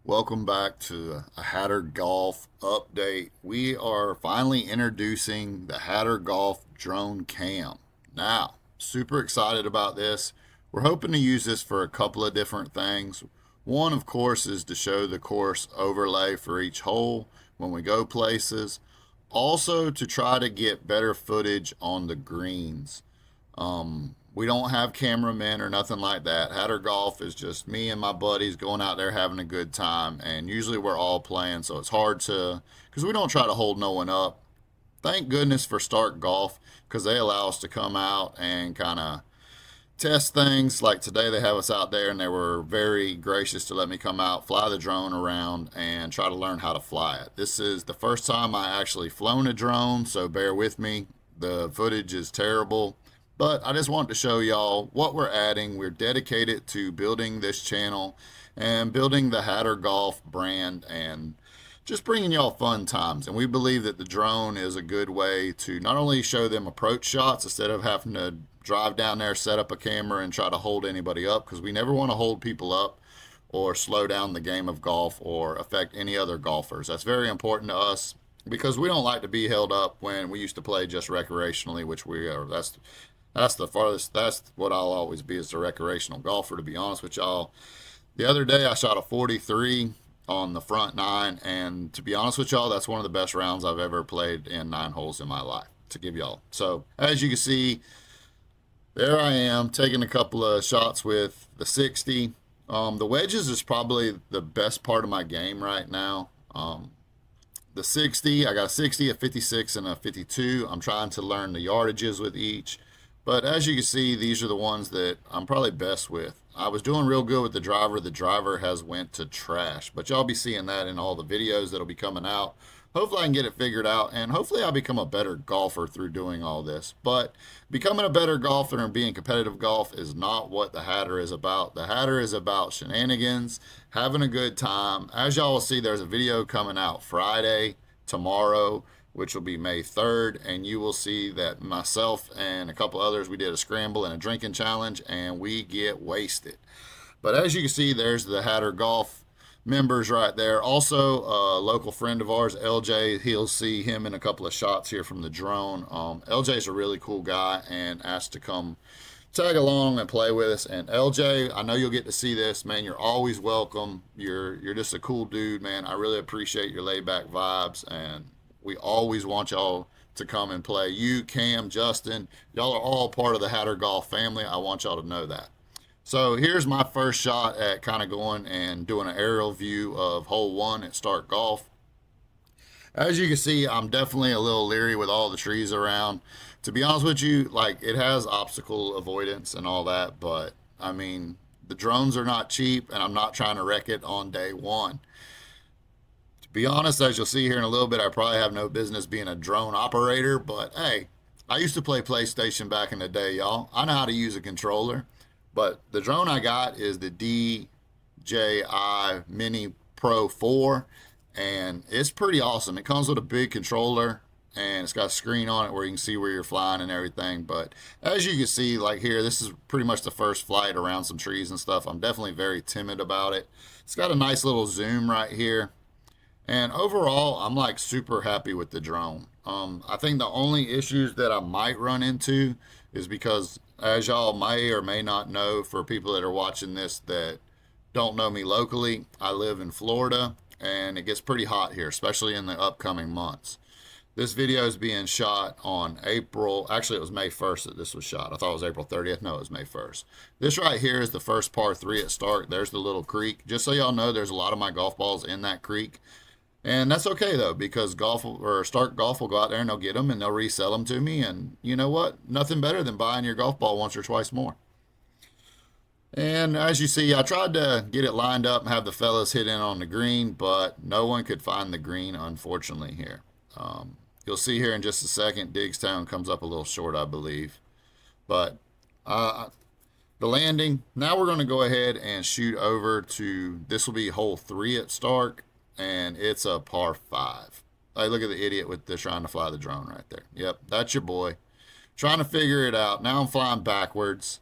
Welcome back to a Hatter Golf update. We are finally introducing the Hatter Golf Drone Cam. Now, super excited about this. We're hoping to use this for a couple of different things. One, of course, is to show the course overlay for each hole when we go places. Also, to try to get better footage on the greens. We don't have cameramen or nothing like that. Hatter Golf is just me and my buddies going out there having a good time, and usually we're all playing, so it's hard to, because we don't try to hold no one up. Thank goodness for Start Golf, because they allow us to come out and kind of test things. Like today, they have us out there, and they were very gracious to let me come out, fly the drone around, and try to learn how to fly it. This is the first time I actually flown a drone, so bear with me. The footage is terrible. But I just wanted to show y'all what we're adding. We're dedicated to building this channel and building the Hatter Golf brand and just bringing y'all fun times. And we believe that the drone is a good way to not only show them approach shots instead of having to drive down there, set up a camera, and try to hold anybody up, because we never want to hold people up or slow down the game of golf or affect any other golfers. That's very important to us because we don't like to be held up when we used to play just recreationally, which we are. That's the farthest. That's what I'll always be, as a recreational golfer, to be honest with y'all. The other day I shot a 43 on the front nine, and to be honest with y'all, that's one of the best rounds I've ever played in 9 holes in my life, to give y'all. So as you can see, there I am taking a couple of shots with the 60. The wedges is probably the best part of my game right now. The 60, I got a 60, a 56, and a 52. I'm trying to learn the yardages with each. But as you can see, these are the ones that I'm probably best with. I was doing real good with the driver. The driver has went to trash. But y'all be seeing that in all the videos that'll be coming out. Hopefully I can get it figured out, and hopefully I'll become a better golfer through doing all this. But becoming a better golfer and being competitive golf is not what the Hatter is about. The Hatter is about shenanigans, having a good time. As y'all will see, there's a video coming out Friday, tomorrow, which will be May 3rd, and you will see that myself and a couple others, we did a scramble and a drinking challenge, and we get wasted. But as you can see, there's the Hatter Golf members right there. Also, a local friend of ours, LJ, he'll see him in a couple of shots here from the drone. LJ's a really cool guy and asked to come tag along and play with us. And LJ, I know you'll get to see this, man. You're always welcome. You're just a cool dude, man. I really appreciate your laid back vibes, and we always want y'all to come and play. You, Cam, Justin, y'all are all part of the Hatter Golf family. I want y'all to know that. So here's my first shot at kind of going and doing an aerial view of hole 1 at Start Golf. As you can see, I'm definitely a little leery with all the trees around. To be honest with you, like, it has obstacle avoidance and all that, but I mean, the drones are not cheap, and I'm not trying to wreck it on day one. Be honest, as you'll see here in a little bit, I probably have no business being a drone operator, but hey, I used to play PlayStation back in the day, y'all. I know how to use a controller, but the drone I got is the DJI Mini Pro 4, and it's pretty awesome. It comes with a big controller, and it's got a screen on it where you can see where you're flying and everything. But as you can see, like here, this is pretty much the first flight around some trees and stuff. I'm definitely very timid about it. It's got a nice little zoom right here. And overall, I'm like super happy with the drone. I think the only issues that I might run into is because, as y'all may or may not know, for people that are watching this that don't know me locally, I live in Florida, and it gets pretty hot here, especially in the upcoming months. This video is being shot on actually it was May 1st that this was shot. I thought it was April 30th. No, it was May 1st. This right here is the first par 3 at Start. There's the little creek. Just so y'all know, there's a lot of my golf balls in that creek. And that's okay though, because Start Golf will go out there and they'll get them and they'll resell them to me. And you know what? Nothing better than buying your golf ball once or twice more. And as you see, I tried to get it lined up and have the fellas hit in on the green, but no one could find the green, unfortunately, here. You'll see here in just a second, Diggstown comes up a little short, I believe. But the landing, now we're going to go ahead and shoot over to, this will be hole 3 at Stark, and it's a par 5. Hey, look at the idiot with the trying to fly the drone right there. Yep, that's your boy. Trying to figure it out. Now I'm flying backwards.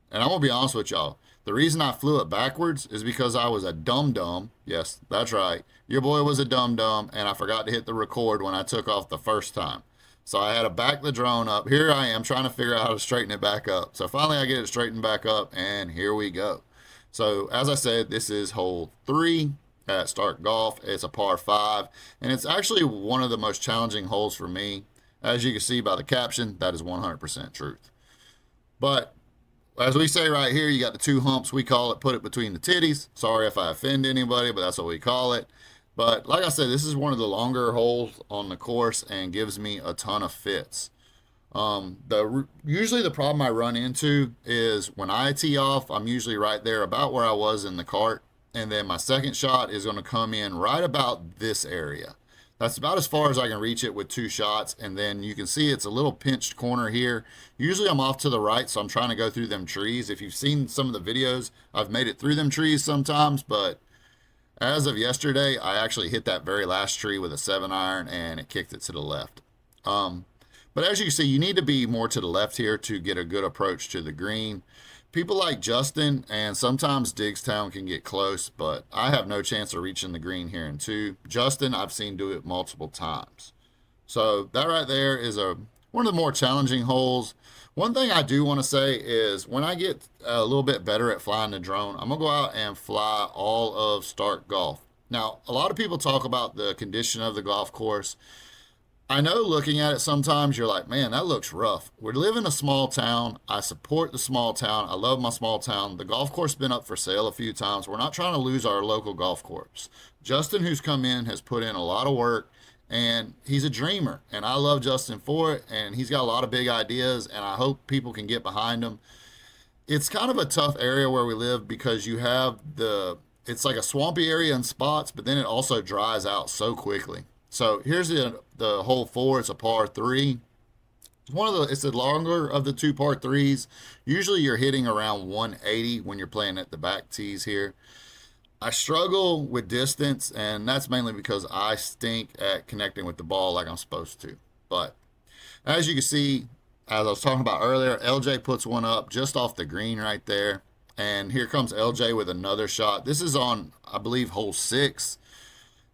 And I'm going to be honest with y'all. The reason I flew it backwards is because I was a dum-dum. Yes, that's right. Your boy was a dum-dum, and I forgot to hit the record when I took off the first time. So I had to back the drone up. Here I am trying to figure out how to straighten it back up. So finally I get it straightened back up, and here we go. So as I said, this is hole 3 at Stark Golf. It's a par 5, and it's actually one of the most challenging holes for me. As you can see by the caption, that is 100% truth. But as we say right here, you got the 2 humps. We call it put it between the titties. Sorry if I offend anybody, but that's what we call it. But like I said, this is one of the longer holes on the course and gives me a ton of fits. Usually the problem I run into is when I tee off, I'm usually right there about where I was in the cart. And then my second shot is going to come in right about this area. That's about as far as I can reach it with 2 shots. And then you can see it's a little pinched corner here. Usually I'm off to the right, so I'm trying to go through them trees. If you've seen some of the videos, I've made it through them trees sometimes, but as of yesterday, I actually hit that very last tree with a 7-iron and it kicked it to the left. But as you can see, you need to be more to the left here to get a good approach to the green. People like Justin and sometimes Diggstown can get close, but I have no chance of reaching the green here in 2. Justin, I've seen do it multiple times. So that right there is one of the more challenging holes. One thing I do want to say is when I get a little bit better at flying the drone, I'm going to go out and fly all of Stark Golf. Now, a lot of people talk about the condition of the golf course. I know looking at it sometimes you're like, man, that looks rough. We live in a small town. I support the small town. I love my small town. The golf course has been up for sale a few times. We're not trying to lose our local golf course. Justin, who's come in, has put in a lot of work, and he's a dreamer. And I love Justin for it, and he's got a lot of big ideas, and I hope people can get behind him. It's kind of a tough area where we live because you have it's like a swampy area in spots, but then it also dries out so quickly. So here's the hole 4. It's a par 3. It's the longer of the 2 par 3s. Usually you're hitting around 180 when you're playing at the back tees here. I struggle with distance, and that's mainly because I stink at connecting with the ball like I'm supposed to. But as you can see, as I was talking about earlier, LJ puts one up just off the green right there. And here comes LJ with another shot. This is on, I believe, hole 6.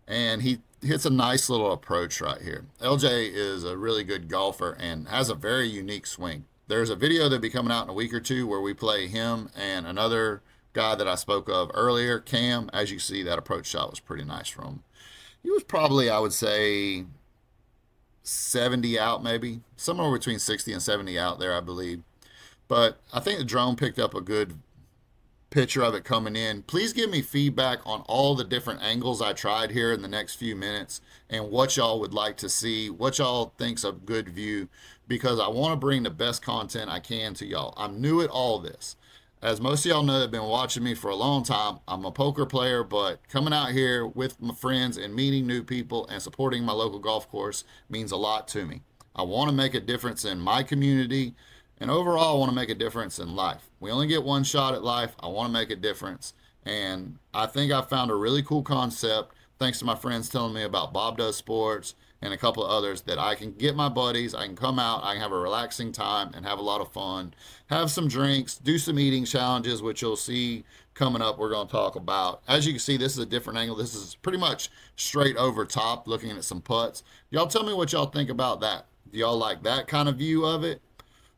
And he hits a nice little approach right here. LJ is a really good golfer and has a very unique swing. There's a video that'll be coming out in a week or 2 where we play him and another guy that I spoke of earlier, Cam. As you see, that approach shot was pretty nice from him. He was probably, I would say, 70 out maybe. Somewhere between 60 and 70 out there, I believe. But I think the drone picked up a good picture of it coming in. Please give me feedback on all the different angles I tried here in the next few minutes and what y'all would like to see, what y'all think's a good view, because I want to bring the best content I can to y'all. I'm new at all this. As most of y'all know that have been watching me for a long time, I'm a poker player, but coming out here with my friends and meeting new people and supporting my local golf course means a lot to me. I want to make a difference in my community, and overall, I want to make a difference in life. We only get one shot at life. I want to make a difference. And I think I found a really cool concept, thanks to my friends telling me about Bob Does Sports and a couple of others, that I can get my buddies, I can come out, I can have a relaxing time and have a lot of fun, have some drinks, do some eating challenges, which you'll see coming up we're going to talk about. As you can see, this is a different angle. This is pretty much straight over top, looking at some putts. Y'all tell me what y'all think about that. Do y'all like that kind of view of it?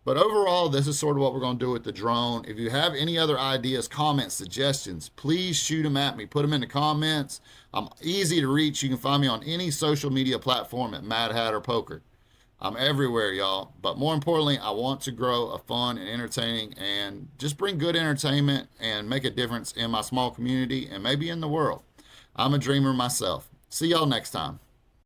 But overall, this is sort of what we're going to do with the drone. If you have any other ideas, comments, suggestions, please shoot them at me. Put them in the comments. I'm easy to reach. You can find me on any social media platform at Mad Hatter Poker. I'm everywhere, y'all. But more importantly, I want to grow a fun and entertaining and just bring good entertainment and make a difference in my small community and maybe in the world. I'm a dreamer myself. See y'all next time.